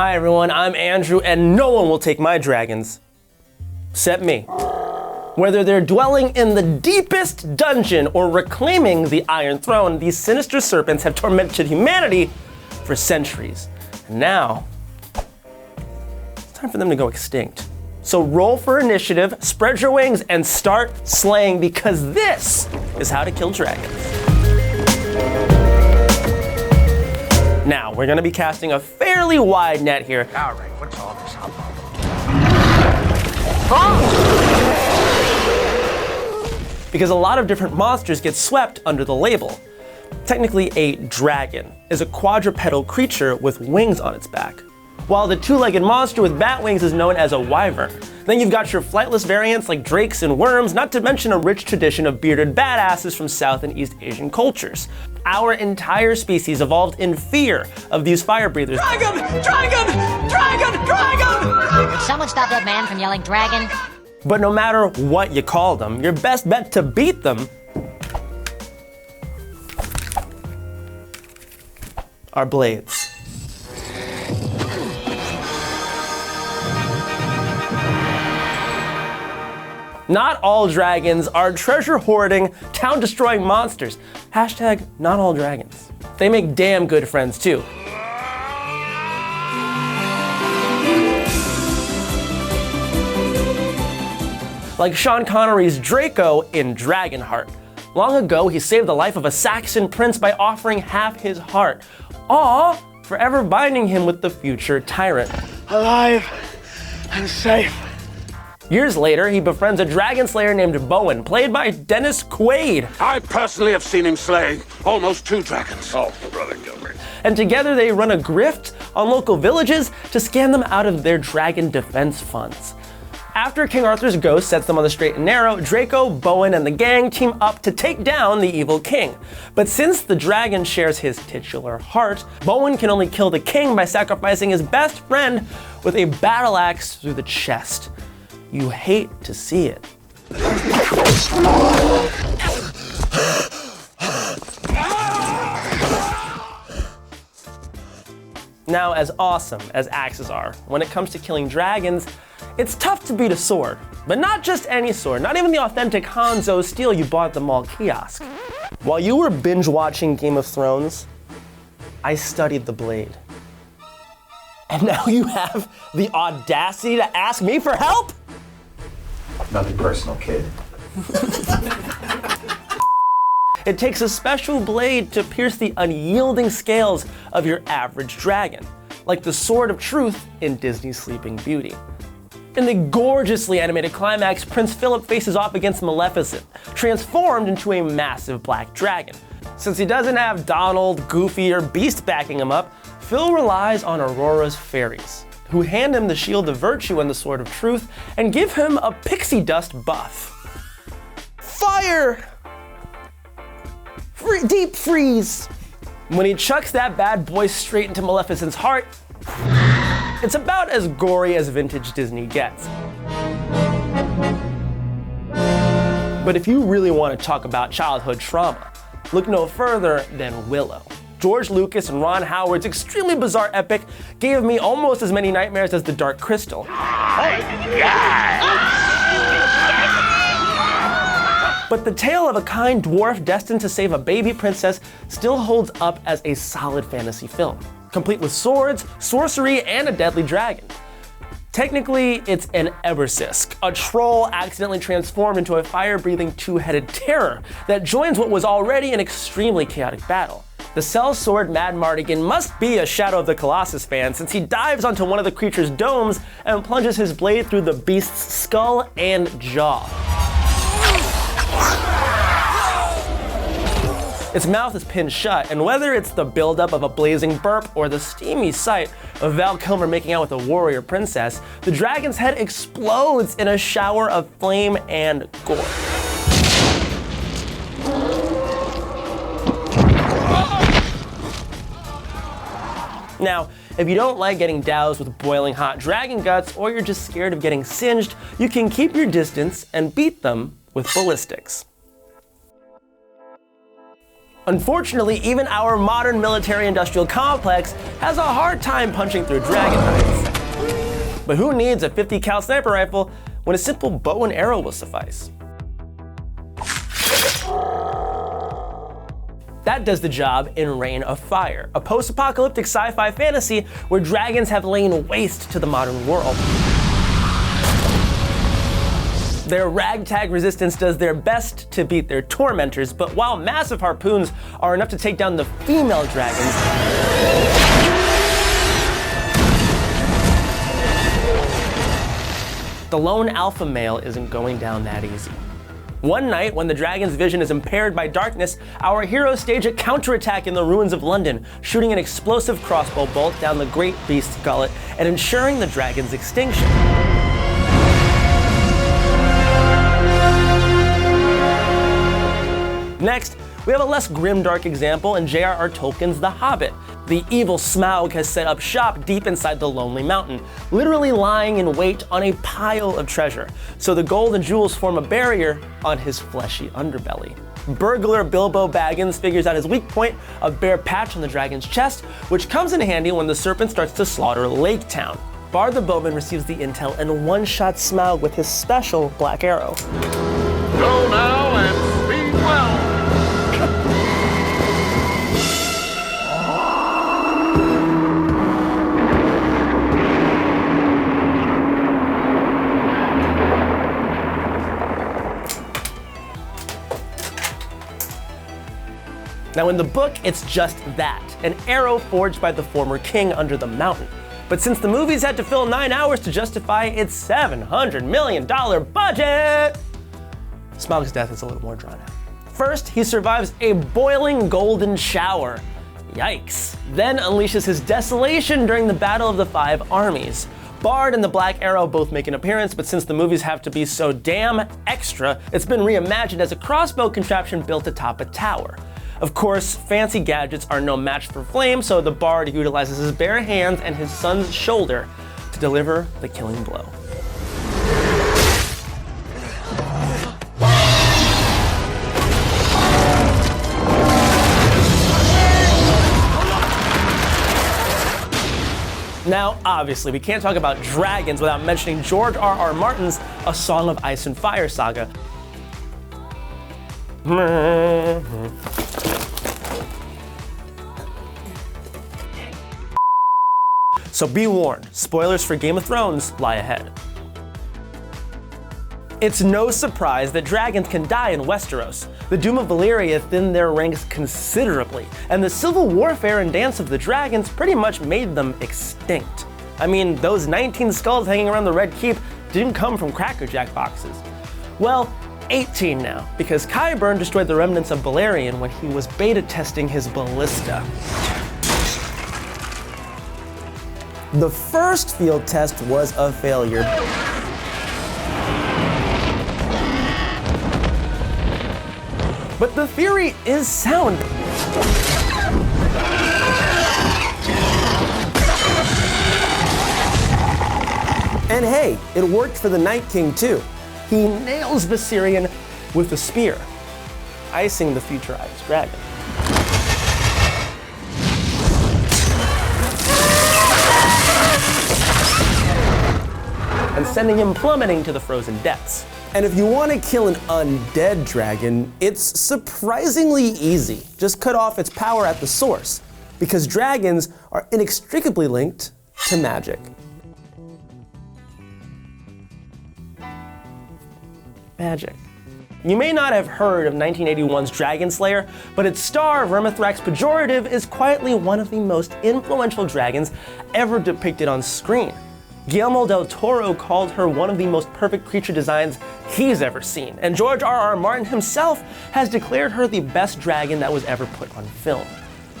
Hi everyone, I'm Andrew, and no one will take my dragons, except me. Whether they're dwelling in the deepest dungeon or reclaiming the Iron Throne, these sinister serpents have tormented humanity for centuries. And now, it's time for them to go extinct. So roll for initiative, spread your wings, and start slaying, because this is how to kill dragons. Now, we're gonna be casting a fairly wide net here. All right, what's all this hubbub? Because a lot of different monsters get swept under the label. Technically, a dragon is a quadrupedal creature with wings on its back, while the two-legged monster with bat wings is known as a wyvern. Then you've got your flightless variants like drakes and worms, not to mention a rich tradition of bearded badasses from South and East Asian cultures. Our entire species evolved in fear of these fire breathers. Dragon! Dragon! Dragon! Dragon! Could someone stop that man from yelling dragon? But no matter what you call them, your best bet to beat them are blades. Not all dragons are treasure-hoarding, town-destroying monsters. Hashtag not all dragons. They make damn good friends too. Like Sean Connery's Draco in Dragonheart. Long ago, he saved the life of a Saxon prince by offering half his heart. Aw, forever binding him with the future tyrant. Alive and safe. Years later, he befriends a dragon slayer named Bowen, played by Dennis Quaid. I personally have seen him slay almost 2 dragons. Oh, brother Gilbert. And together they run a grift on local villages to scam them out of their dragon defense funds. After King Arthur's ghost sets them on the straight and narrow, Draco, Bowen, and the gang team up to take down the evil king. But since the dragon shares his titular heart, Bowen can only kill the king by sacrificing his best friend with a battle axe through the chest. You hate to see it. Now, as awesome as axes are, when it comes to killing dragons, it's tough to beat a sword. But not just any sword, not even the authentic Hanzo steel you bought at the mall kiosk. While you were binge watching Game of Thrones, I studied the blade. And now you have the audacity to ask me for help? Nothing personal, kid. It takes a special blade to pierce the unyielding scales of your average dragon, like the Sword of Truth in Disney's Sleeping Beauty. In the gorgeously animated climax, Prince Philip faces off against Maleficent, transformed into a massive black dragon. Since he doesn't have Donald, Goofy, or Beast backing him up, Phil relies on Aurora's fairies, who hand him the Shield of Virtue and the Sword of Truth and give him a pixie dust buff. Fire! Deep freeze! When he chucks that bad boy straight into Maleficent's heart, it's about as gory as vintage Disney gets. But if you really want to talk about childhood trauma, look no further than Willow. George Lucas and Ron Howard's extremely bizarre epic gave me almost as many nightmares as The Dark Crystal. But the tale of a kind dwarf destined to save a baby princess still holds up as a solid fantasy film, complete with swords, sorcery, and a deadly dragon. Technically, it's an Ebersisk, a troll accidentally transformed into a fire-breathing two-headed terror that joins what was already an extremely chaotic battle. The sellsword Mad Mardigan must be a Shadow of the Colossus fan, since he dives onto one of the creature's domes and plunges his blade through the beast's skull and jaw. Its mouth is pinned shut, and whether it's the buildup of a blazing burp or the steamy sight of Val Kilmer making out with a warrior princess, the dragon's head explodes in a shower of flame and gore. Now, if you don't like getting doused with boiling hot dragon guts, or you're just scared of getting singed, you can keep your distance and beat them with ballistics. Unfortunately, even our modern military-industrial complex has a hard time punching through dragon hides. But who needs a 50 cal sniper rifle when a simple bow and arrow will suffice? That does the job in Reign of Fire, a post-apocalyptic sci-fi fantasy where dragons have lain waste to the modern world. Their ragtag resistance does their best to beat their tormentors, but while massive harpoons are enough to take down the female dragons, the lone alpha male isn't going down that easy. One night, when the dragon's vision is impaired by darkness, our heroes stage a counterattack in the ruins of London, shooting an explosive crossbow bolt down the great beast's gullet and ensuring the dragon's extinction. Next, we have a less grimdark example in J.R.R. Tolkien's The Hobbit. The evil Smaug has set up shop deep inside the Lonely Mountain, literally lying in wait on a pile of treasure, so the gold and jewels form a barrier on his fleshy underbelly. Burglar Bilbo Baggins figures out his weak point, a bare patch on the dragon's chest, which comes in handy when the serpent starts to slaughter Lake Town. Bard the Bowman receives the intel and one-shot Smaug with his special black arrow. Go now and speed well. Now in the book, it's just that, an arrow forged by the former king under the mountain. But since the movies had to fill 9 hours to justify its $700 million budget, Smaug's death is a little more drawn out. First, he survives a boiling golden shower. Yikes. Then unleashes his desolation during the Battle of the Five Armies. Bard and the Black Arrow both make an appearance, but since the movies have to be so damn extra, it's been reimagined as a crossbow contraption built atop a tower. Of course, fancy gadgets are no match for Flame, so the Bard utilizes his bare hands and his son's shoulder to deliver the killing blow. Now, obviously, we can't talk about dragons without mentioning George R.R. Martin's A Song of Ice and Fire saga. So be warned, spoilers for Game of Thrones lie ahead. It's no surprise that dragons can die in Westeros. The Doom of Valyria thinned their ranks considerably, and the civil warfare and Dance of the Dragons pretty much made them extinct. I mean, those 19 skulls hanging around the Red Keep didn't come from Cracker Jack boxes. Well, 18 now, because Qyburn destroyed the remnants of Balerion when he was beta testing his ballista. The first field test was a failure. But the theory is sound. And hey, it worked for the Night King too. He nails Viseron with a spear, icing the futurized dragon. And sending him plummeting to the frozen depths. And if you want to kill an undead dragon, it's surprisingly easy. Just cut off its power at the source, because dragons are inextricably linked to magic. Magic. You may not have heard of 1981's Dragon Slayer, but its star, Vermithrax Pejorative, is quietly one of the most influential dragons ever depicted on screen. Guillermo del Toro called her one of the most perfect creature designs he's ever seen, and George R.R. Martin himself has declared her the best dragon that was ever put on film.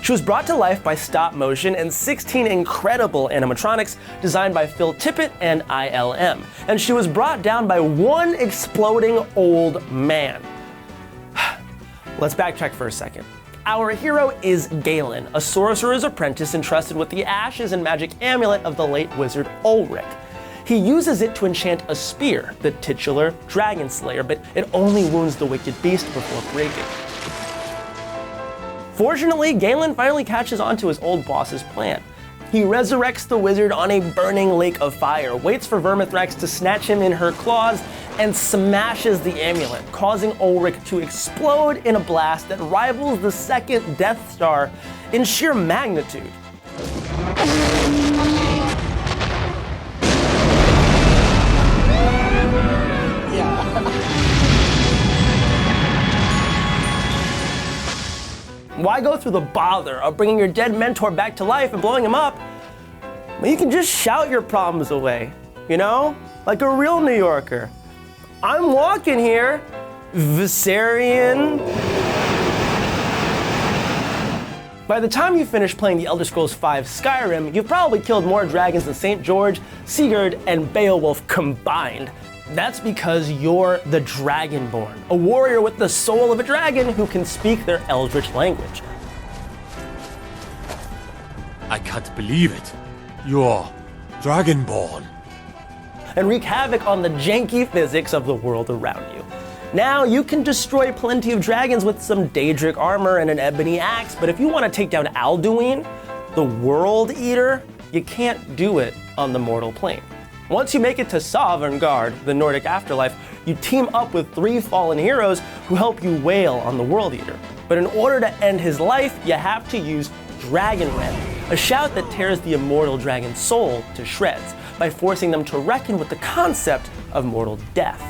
She was brought to life by stop motion and 16 incredible animatronics designed by Phil Tippett and ILM, and she was brought down by one exploding old man. Let's backtrack for a second. Our hero is Galen, a sorcerer's apprentice entrusted with the ashes and magic amulet of the late wizard Ulrich. He uses it to enchant a spear, the titular Dragon Slayer, but it only wounds the wicked beast before breaking. Fortunately, Galen finally catches on to his old boss's plan. He resurrects the wizard on a burning lake of fire, waits for Vermithrax to snatch him in her claws, and smashes the amulet, causing Ulrich to explode in a blast that rivals the second Death Star in sheer magnitude. Why go through the bother of bringing your dead mentor back to life and blowing him up? Well, you can just shout your problems away, you know? Like a real New Yorker. I'm walking here, Viseron. By the time you finish playing The Elder Scrolls V Skyrim, you've probably killed more dragons than St. George, Sigurd, and Beowulf combined. That's because you're the Dragonborn, a warrior with the soul of a dragon who can speak their eldritch language. I can't believe it. You're Dragonborn. And wreak havoc on the janky physics of the world around you. Now, you can destroy plenty of dragons with some Daedric armor and an ebony axe, but if you want to take down Alduin, the World Eater, you can't do it on the mortal plane. Once you make it to Sovngarde, the Nordic afterlife, you team up with 3 fallen heroes who help you wail on the World Eater. But in order to end his life, you have to use Dragon Rend, a shout that tears the immortal dragon's soul to shreds by forcing them to reckon with the concept of mortal death.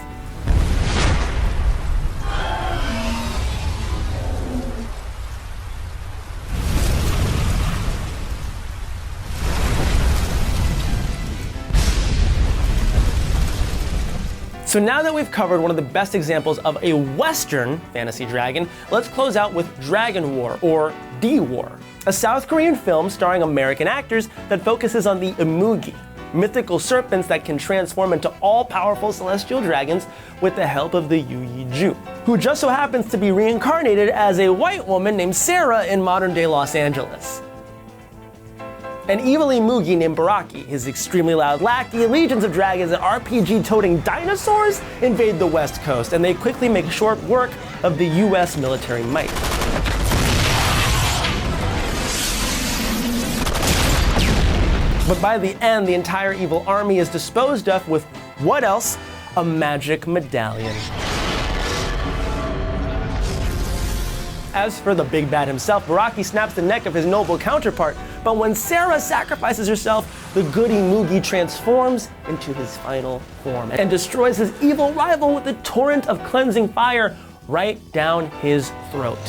So now that we've covered one of the best examples of a Western fantasy dragon, let's close out with Dragon War, or D-War, a South Korean film starring American actors that focuses on the Imugi, mythical serpents that can transform into all-powerful celestial dragons with the help of the Yuyi-Ju, who just so happens to be reincarnated as a white woman named Sarah in modern-day Los Angeles. An evil Imugi named Baraki, his extremely loud lackey, legions of dragons, and RPG-toting dinosaurs invade the West Coast, and they quickly make short work of the US military might. But by the end, the entire evil army is disposed of with, what else? A magic medallion. As for the big bad himself, Baraki snaps the neck of his noble counterpart, but when Sarah sacrifices herself, the good Imugi transforms into his final form and destroys his evil rival with a torrent of cleansing fire right down his throat.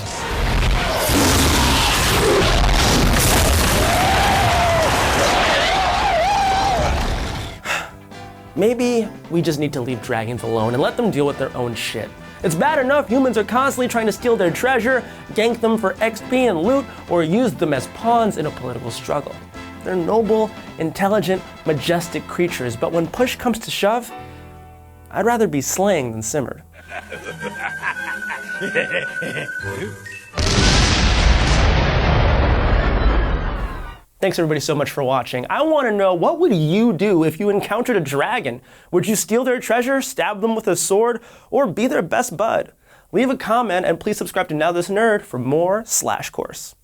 Maybe we just need to leave dragons alone and let them deal with their own shit. It's bad enough humans are constantly trying to steal their treasure, gank them for XP and loot, or use them as pawns in a political struggle. They're noble, intelligent, majestic creatures, but when push comes to shove, I'd rather be slaying than simmered. Thanks everybody so much for watching. I want to know, what would you do if you encountered a dragon? Would you steal their treasure, stab them with a sword, or be their best bud? Leave a comment and please subscribe to Now This Nerd for more Slash Course.